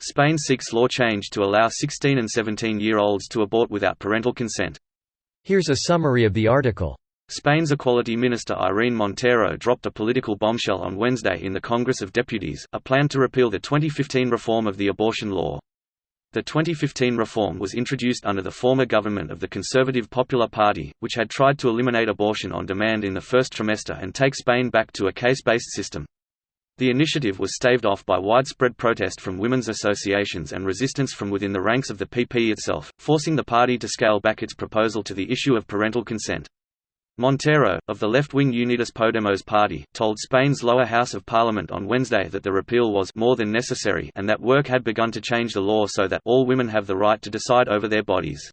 Spain seeks law change to allow 16 and 17-year-olds to abort without parental consent. Here's a summary of the article. Spain's Equality Minister Irene Montero dropped a political bombshell on Wednesday in the Congress of Deputies, a plan to repeal the 2015 reform of the abortion law. The 2015 reform was introduced under the former government of the Conservative Popular Party, which had tried to eliminate abortion on demand in the first trimester and take Spain back to a case-based system. The initiative was staved off by widespread protest from women's associations and resistance from within the ranks of the PP itself, forcing the party to scale back its proposal to the issue of parental consent. Montero, of the left-wing Unidas Podemos party, told Spain's lower house of parliament on Wednesday that the repeal was more than necessary and that work had begun to change the law so that all women have the right to decide over their bodies.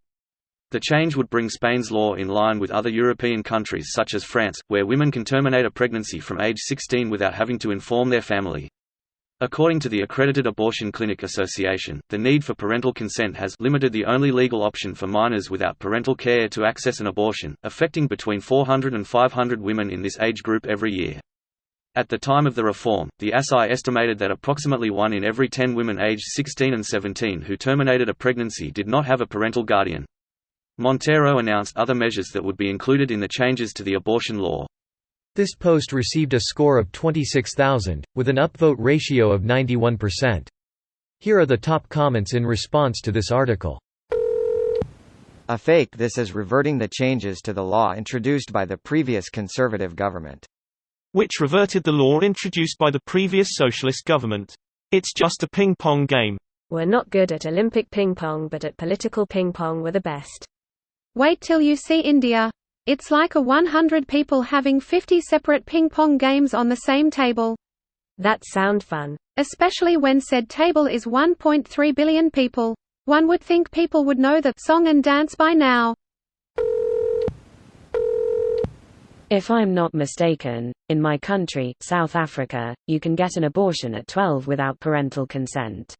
The change would bring Spain's law in line with other European countries such as France, where women can terminate a pregnancy from age 16 without having to inform their family. According to the Accredited Abortion Clinic Association, the need for parental consent has limited the only legal option for minors without parental care to access an abortion, affecting between 400 and 500 women in this age group every year. At the time of the reform, the ASI estimated that approximately 1 in every 10 women aged 16 and 17 who terminated a pregnancy did not have a parental guardian. Montero announced other measures that would be included in the changes to the abortion law. This post received a score of 26,000, with an upvote ratio of 91%. Here are the top comments in response to this article. A fake. This is reverting the changes to the law introduced by the previous Conservative government. Which reverted the law introduced by the previous Socialist government. It's just a ping-pong game. We're not good at Olympic ping-pong, but at political ping-pong we're the best. Wait till you see India. It's like 100 people having 50 separate ping-pong games on the same table. That sound fun. Especially when said table is 1.3 billion people. One would think people would know the song and dance by now. If I'm not mistaken, in my country, South Africa, you can get an abortion at 12 without parental consent.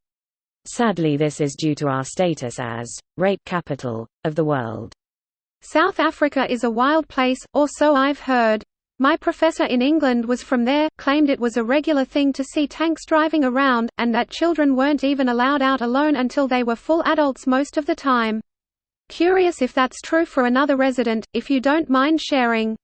Sadly, this is due to our status as rape capital of the world. South Africa is a wild place, or so I've heard. My professor in England was from there, claimed it was a regular thing to see tanks driving around, and that children weren't even allowed out alone until they were full adults most of the time. Curious if that's true for another resident, if you don't mind sharing.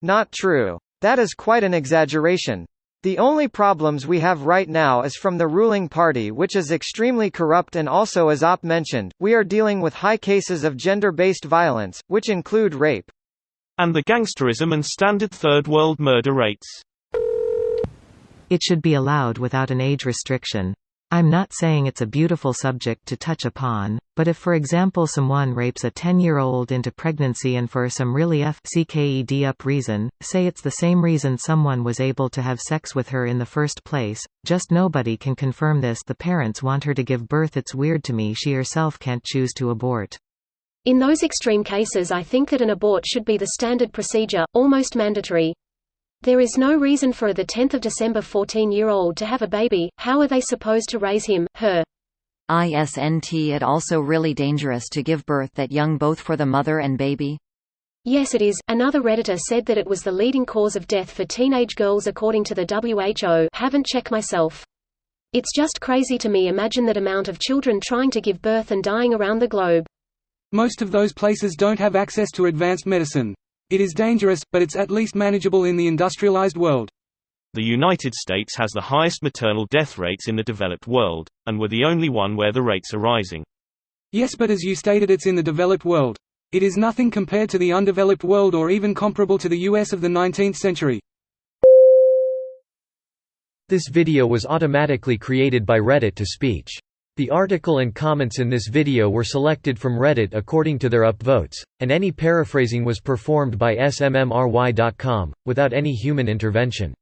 Not true. That is quite an exaggeration. The only problems we have right now is from the ruling party, which is extremely corrupt, and also, as Op mentioned, we are dealing with high cases of gender-based violence, which include rape. And the gangsterism and standard third world murder rates. It should be allowed without an age restriction. I'm not saying it's a beautiful subject to touch upon, but if for example someone rapes a 10-year-old into pregnancy and for some really fucked up reason, say it's the same reason someone was able to have sex with her in the first place, just nobody can confirm this, the parents want her to give birth, it's weird to me she herself can't choose to abort. In those extreme cases, I think that an abort should be the standard procedure, almost mandatory. There is no reason for a 10th of December 14-year-old to have a baby. How are they supposed to raise him, her? Isn't it also really dangerous to give birth that young, both for the mother and baby? Yes, it is. Another Redditor said that it was the leading cause of death for teenage girls according to the WHO. Haven't checked myself. It's just crazy to me. Imagine that amount of children trying to give birth and dying around the globe. Most of those places don't have access to advanced medicine. It is dangerous, but it's at least manageable in the industrialized world. The United States has the highest maternal death rates in the developed world, and we're the only one where the rates are rising. Yes, but as you stated, it's in the developed world. It is nothing compared to the undeveloped world or even comparable to the US of the 19th century. This video was automatically created by Reddit to speech. The article and comments in this video were selected from Reddit according to their upvotes, and any paraphrasing was performed by smmry.com, without any human intervention.